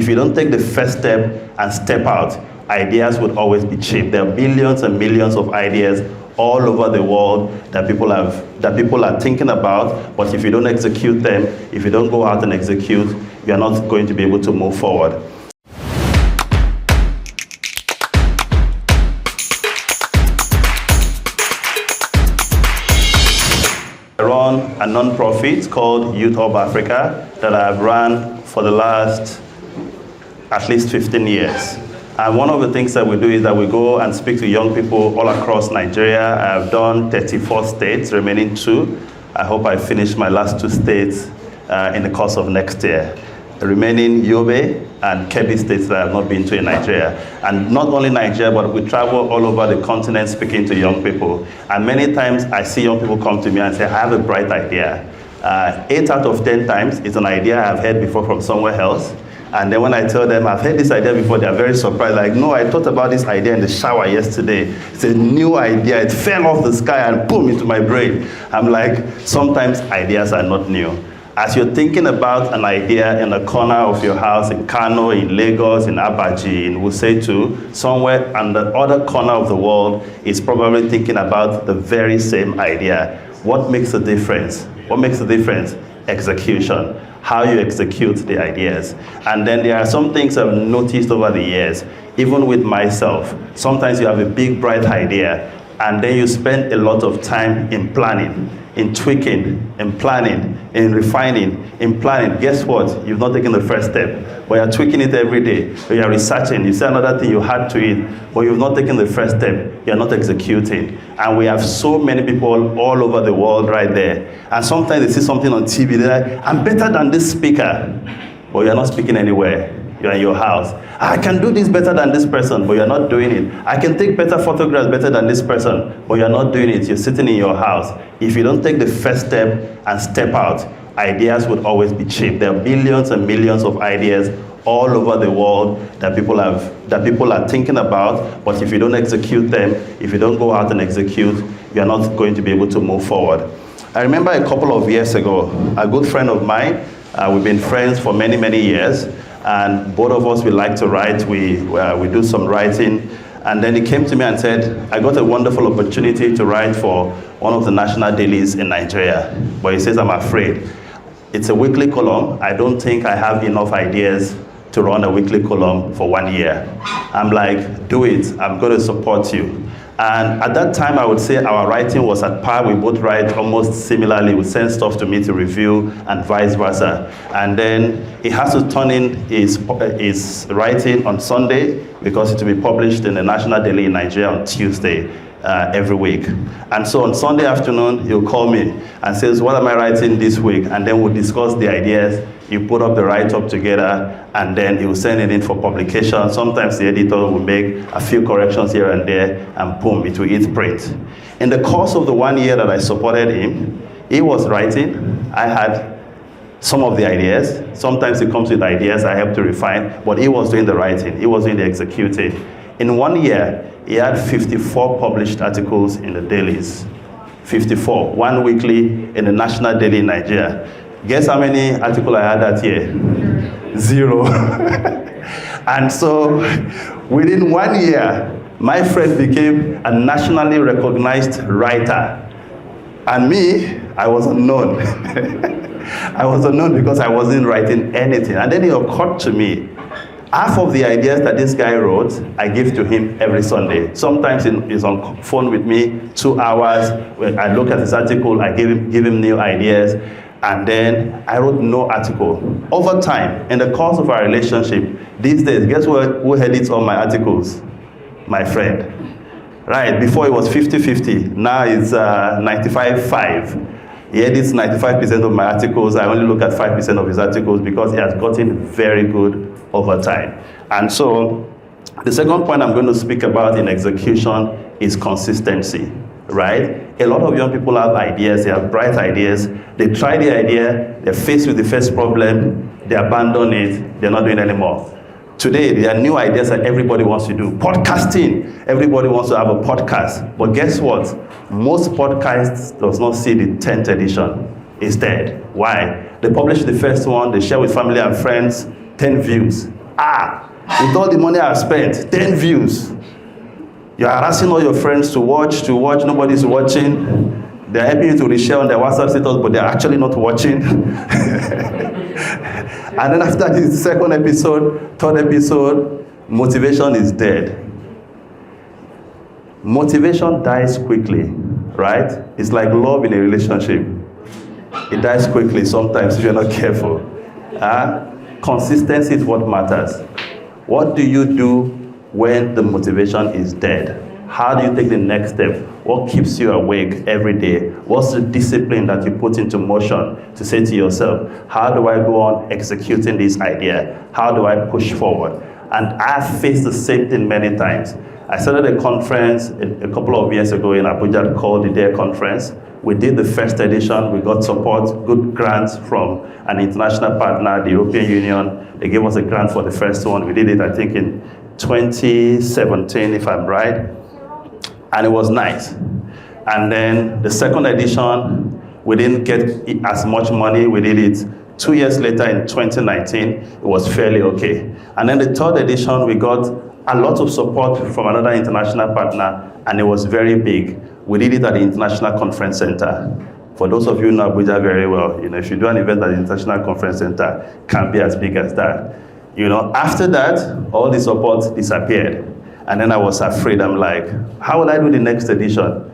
if you don't take the first step and step out, ideas would always be cheap. There are billions and millions of ideas all over the world that people are thinking about, but if you don't execute them, if you don't go out and execute, you're not going to be able to move forward. I run a non-profit called Youth Hub Africa that I've run for the last at least 15 years. And one of the things that we do is that we go and speak to young people all across Nigeria. I've done 34 states, remaining 2. I hope I finish my last 2 states in the course of next year. The remaining Yobe and Kebbi states that I have not been to in Nigeria. And not only Nigeria, but we travel all over the continent speaking to young people. And many times I see young people come to me and say, I have a bright idea. 8 out of 10 times it's an idea I've heard before from somewhere else. And then when I tell them, I've heard this idea before, they're very surprised. Like, no, I thought about this idea in the shower yesterday. It's a new idea. It fell off the sky and boom, into my brain. I'm like, sometimes ideas are not new. As you're thinking about an idea in a corner of your house in Kano, in Lagos, in Abaji, in Wusetu, somewhere on the other corner of the world is probably thinking about the very same idea. What makes the difference? What makes the difference? Execution. How you execute the ideas. And then there are some things I've noticed over the years, even with myself. Sometimes you have a big, bright idea, and then you spend a lot of time in planning, in tweaking, in planning, in refining, in planning. Guess what? You've not taken the first step, but you're tweaking it every day. You're researching, you say another thing you had to it, but you've not taken the first step, you're not executing. And we have so many people all over the world right there. And sometimes they see something on TV, they're like, I'm better than this speaker, but you're not speaking anywhere. You're in your house. I can do this better than this person, but you're not doing it. I can take better photographs better than this person, but you're not doing it. You're sitting in your house. If you don't take the first step and step out, ideas would always be cheap. There are billions and millions of ideas all over the world that people are thinking about, but if you don't execute them, if you don't go out and execute, you're not going to be able to move forward. I remember a couple of years ago, a good friend of mine, we've been friends for many, many years, and both of us, we like to write, we do some writing, and then he came to me and said, I got a wonderful opportunity to write for one of the national dailies in Nigeria, but he says, I'm afraid. It's a weekly column. I don't think I have enough ideas to run a weekly column for 1 year. I'm like, do it, I'm going to support you. And at that time, I would say our writing was at par. We both write almost similarly. We send stuff to me to review and vice versa. And then he has to turn in his writing on Sunday because it will be published in the National Daily in Nigeria on Tuesday every week. And so on Sunday afternoon, he'll call me and says, what am I writing this week? And then we'll discuss the ideas. You put up the write-up together, and then he will send it in for publication. Sometimes the editor will make a few corrections here and there, and boom, it will hit print. In the course of the 1 year that I supported him, he was writing. I had some of the ideas. Sometimes he comes with ideas I help to refine, but he was doing the writing. He was doing the executing. In 1 year, he had 54 published articles in the dailies. 54, one weekly in the National Daily in Nigeria. Guess how many articles I had that year? 0. And so within 1 year, my friend became a nationally recognized writer. And me, I was unknown. I was unknown because I wasn't writing anything. And then it occurred to me, half of the ideas that this guy wrote, I give to him every Sunday. Sometimes he's on phone with me 2 hours. When I look at his article, I give him new ideas. And then I wrote no article. Over time, in the course of our relationship, these days, guess who edits all my articles? My friend. Right, before it was 50-50, now it's 95-5. He edits 95% of my articles. I only look at 5% of his articles because he has gotten very good over time. And so, the second point I'm going to speak about in execution is consistency. Right? A lot of young people have ideas, they have bright ideas, they try the idea, they're faced with the first problem, they abandon it, they're not doing it anymore. Today, there are new ideas that everybody wants to do. Podcasting, everybody wants to have a podcast. But guess what? Most podcasts does not see the 10th edition. It's dead. Why? They publish the first one, they share with family and friends, 10 views. With all the money I've spent, 10 views. You're harassing all your friends to watch, nobody's watching. They're helping you to reshare on their WhatsApp status, but they're actually not watching. And then after the second episode, third episode, motivation is dead. Motivation dies quickly, right? It's like love in a relationship. It dies quickly sometimes if you're not careful. Consistency is what matters. What do you do when the motivation is dead? How do you take the next step? What keeps you awake every day? What's the discipline that you put into motion to say to yourself, how do I go on executing this idea? How do I push forward? And I've faced the same thing many times. I started a conference a couple of years ago in Abuja called the Dare Conference. We did the first edition. We got support, good grants from an international partner, the European Union. They gave us a grant for the first one. We did it, I think, in 2017, if I'm right. And it was nice. And then the second edition, we didn't get as much money. We did it 2 years later in 2019. It was fairly okay. And then the third edition, we got a lot of support from another international partner, and it was very big. We did it at the International Conference Center. For those of you who know Abuja very well, if you do an event at the International Conference Center, it can't be as big as that. After that, all the support disappeared. And then I was afraid. I'm like, how will I do the next edition?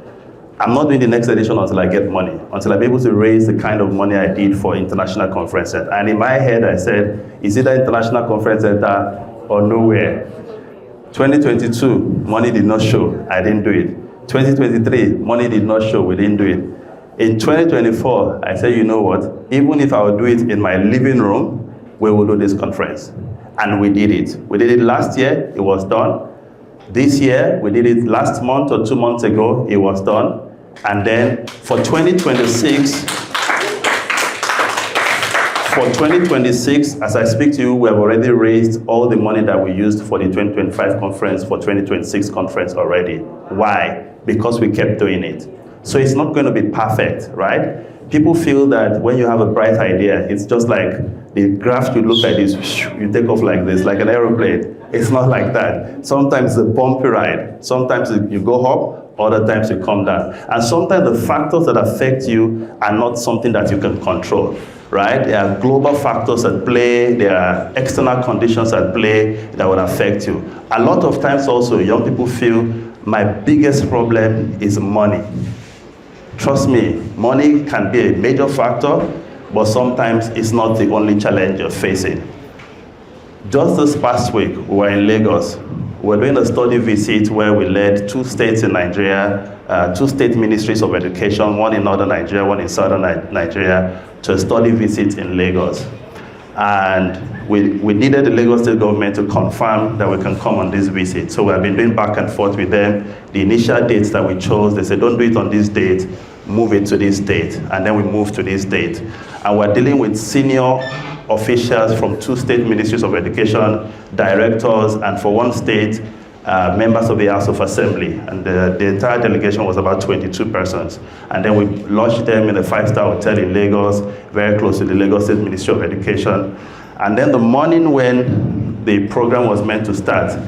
I'm not doing the next edition until I get money, until I'm able to raise the kind of money I did for International Conference Center. And in my head, I said, is it the International Conference Center or nowhere? 2022, money did not show. I didn't do it. 2023, money did not show. We didn't do it. In 2024, I said, you know what? Even if I would do it in my living room, we will do this conference. And we did it. We did it last year. It was done. This year, we did it last month or 2 months ago. It was done. And then for 2026, as I speak to you, we have already raised all the money that we used for the 2025 conference, for 2026 conference already. Why? Because we kept doing it. So it's not going to be perfect, right? People feel that when you have a bright idea, it's just like the graph you look at is, you take off like this, like an aeroplane. It's not like that. Sometimes it's a bumpy ride. Sometimes you go up, other times you come down. And sometimes the factors that affect you are not something that you can control, right? There are global factors at play. There are external conditions at play that will affect you. A lot of times also, young people feel my biggest problem is money. Trust me, money can be a major factor, but sometimes it's not the only challenge you're facing. Just this past week, we were in Lagos. We were doing a study visit where we led 2 states in Nigeria, 2 state ministries of education, one in northern Nigeria, one in southern Nigeria, to a study visit in Lagos. And we needed the Lagos state government to confirm that we can come on this visit. So we have been doing back and forth with them. The initial dates that we chose, they said, don't do it on this date, move it to this date. And then we moved to this date. And we're dealing with senior officials from 2 state ministries of education, directors, and for 1 state, members of the House of Assembly. And the entire delegation was about 22 persons. And then we lodged them in a 5-star hotel in Lagos, very close to the Lagos State Ministry of Education. And then the morning when the program was meant to start,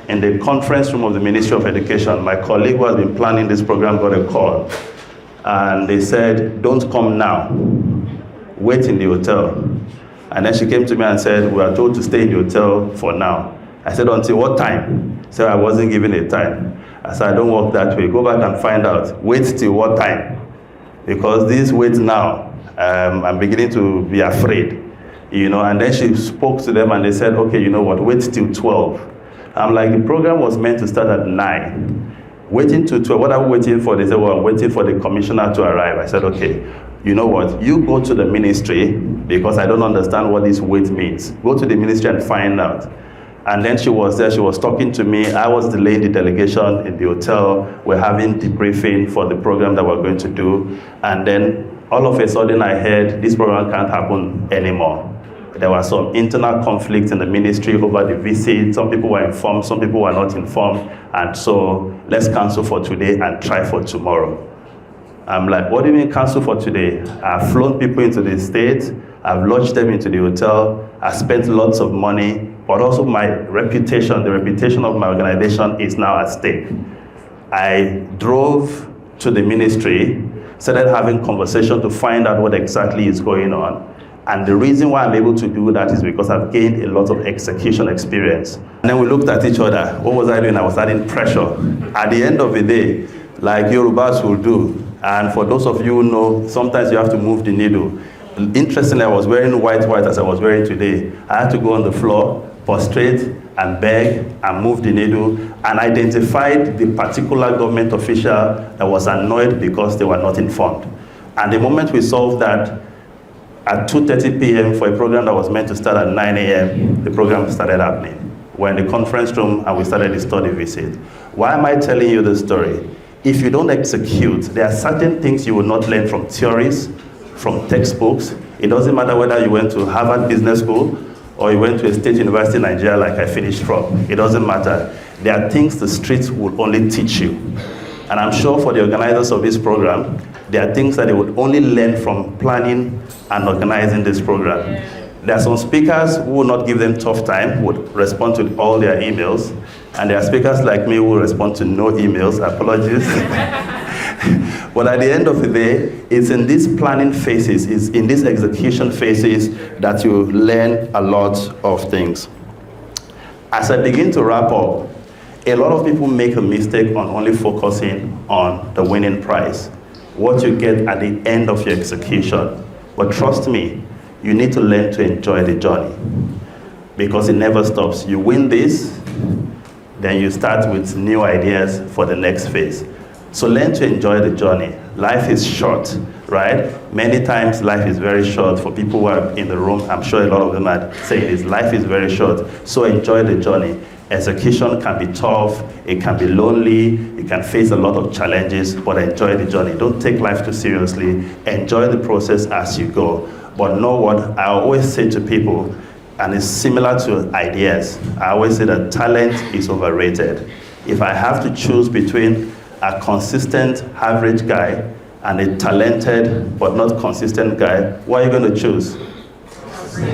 in the conference room of the Ministry of Education, my colleague who has been planning this program got a call. And they said, don't come now, wait in the hotel. And then she came to me and said, we are told to stay in the hotel for now. I said, until what time? She said, I wasn't given a time. I said, I don't work that way. Go back and find out. Wait till what time? Because this wait now, I'm beginning to be afraid. And then she spoke to them and they said, okay, you know what, wait till 12. I'm like, the program was meant to start at 9. Waiting till 12, what are we waiting for? They said, well, I'm waiting for the commissioner to arrive. I said, okay, you know what, you go to the ministry, because I don't understand what this wait means. Go to the ministry and find out. And then she was there, she was talking to me. I was delaying the delegation in the hotel. We're having debriefing for the program that we're going to do. And then all of a sudden I heard this program can't happen anymore. There was some internal conflict in the ministry over the visit. Some people were informed, some people were not informed. And so let's cancel for today and try for tomorrow. I'm like, what do you mean cancel for today? I've flown people into the state. I've lodged them into the hotel. I spent lots of money. but also my reputation, the reputation of my organization is now at stake. I drove to the ministry, started having conversation to find out what exactly is going on. And the reason why I'm able to do that is because I've gained a lot of execution experience. And then we looked at each other. What was I doing? I was adding pressure. At the end of the day, like Yorubas will do, and for those of you who know, sometimes you have to move the needle. Interestingly, I was wearing white as I was wearing today. I had to go on the floor, prostrate, and beg, and move the needle, and identified the particular government official that was annoyed because they were not informed. And the moment we solved that, at 2:30 p.m. for a program that was meant to start at 9 a.m., the program started happening. We're in the conference room and we started the study visit. Why am I telling you this story? If you don't execute, there are certain things you will not learn from theories, from textbooks. It doesn't matter whether you went to Harvard Business School or you went to a state university in Nigeria like I finished from. It doesn't matter. There are things the streets will only teach you. And I'm sure for the organizers of this program, there are things that they would only learn from planning and organizing this program. There are some speakers who will not give them tough time, would respond to all their emails, and there are speakers like me who will respond to no emails, apologies. But at the end of the day, it's in these planning phases, it's in these execution phases that you learn a lot of things. As I begin to wrap up, a lot of people make a mistake on only focusing on the winning prize, what you get at the end of your execution. But trust me, you need to learn to enjoy the journey because it never stops. You win this, then you start with new ideas for the next phase. So learn to enjoy the journey. Life is short, right? Many times life is very short. For people who are in the room, I'm sure a lot of them are saying this, life is very short. So enjoy the journey. Execution can be tough, it can be lonely, you can face a lot of challenges, but enjoy the journey. Don't take life too seriously. Enjoy the process as you go. But know what I always say to people, and it's similar to ideas. I always say that talent is overrated. If I have to choose between a consistent average guy and a talented but not consistent guy, what are you going to choose?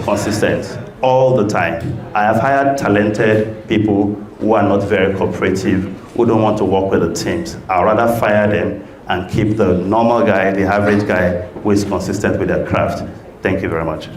Consistent. All the time. I have hired talented people who are not very cooperative, who don't want to work with the teams. I'd rather fire them and keep the normal guy, the average guy, who is consistent with their craft. Thank you very much.